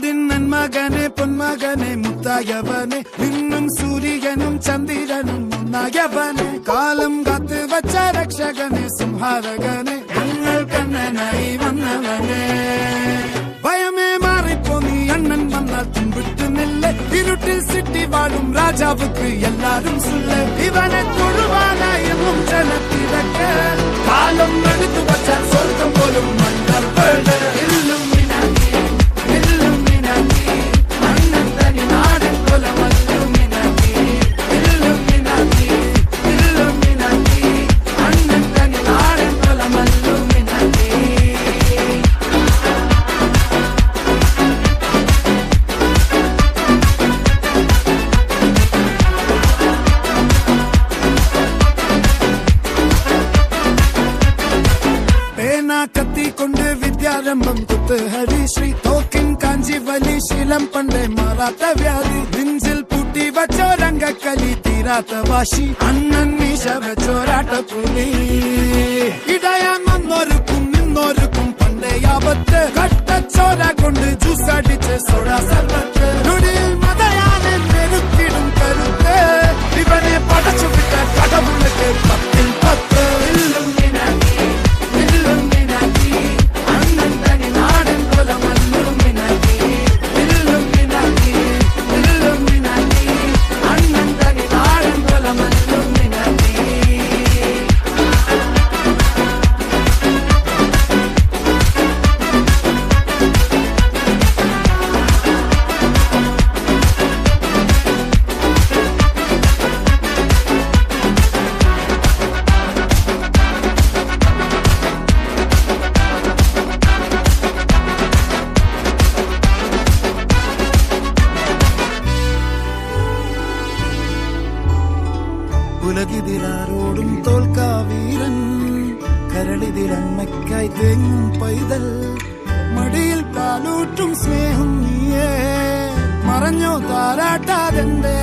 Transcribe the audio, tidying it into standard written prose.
മുത്തിൻ നന്മകനെ പൊന്മകനെ മുത്തായവനെ നിന്നും സൂര്യനും ചന്ദ്രനും ഒന്നായവനെ കാലം കാത്ത് വച്ച രക്ഷകനെ സംഹാരകനെ ഞങ്ങൾ കണ്ണനായി വന്നവനെ ഭയമേ മാറിപ്പോ നീ അണ്ണൻ വന്നാൽ തുമ്പിട്ടുന്നില്ല ഇരുട്ടിൽ സിറ്റി വാഴും രാജാവുക്ക് എല്ലാരും സുല്ല ഇവനെ തൊഴുവാനായും ജനത്തിരക്ക് കാലം എടുത്തു വച്ചാൽ സ്വർഗം പോലും മണ്ണർ കത്തിക്കൊണ്ട് വിദ്യാരംഭം കുത്ത് ഹരിശ്രീ തോക്കിൻ കാഞ്ചി വലി ശീലം പണ്ടേ മാറാത്ത വ്യാധി നെഞ്ചിൽ പൂട്ടി വച്ചോരംഗക്കലി തീരാത്ത വാശി അണ്ണൻ മീശ വെച്ചോരാട്ട പുലി ഇടയാൻ വന്നോർക്കും നിന്നോർക്കും പണ്ടേ ആപത്ത് കട്ടച്ചോര കൊണ്ട് ജ്യൂസ് അടിച്ച് സോഡ സർവത്ത് നൊടിയിൽ മതയാനെ നെരുക്കിടും കരുത്ത് ഇവനെ പടച്ചു വിട്ട കടവുള്ളക്ക് 10-10 ഉലകിതിലാരോടും തോൽക്കാവീരൻ കരളിതിലമ്മയ്ക്കായി തേങ്ങും പൈതൽ മടിയിൽ പാലൂട്ടും സ്നേഹം നീയേ മറഞ്ഞോ താരാട്ടാതെന്റെ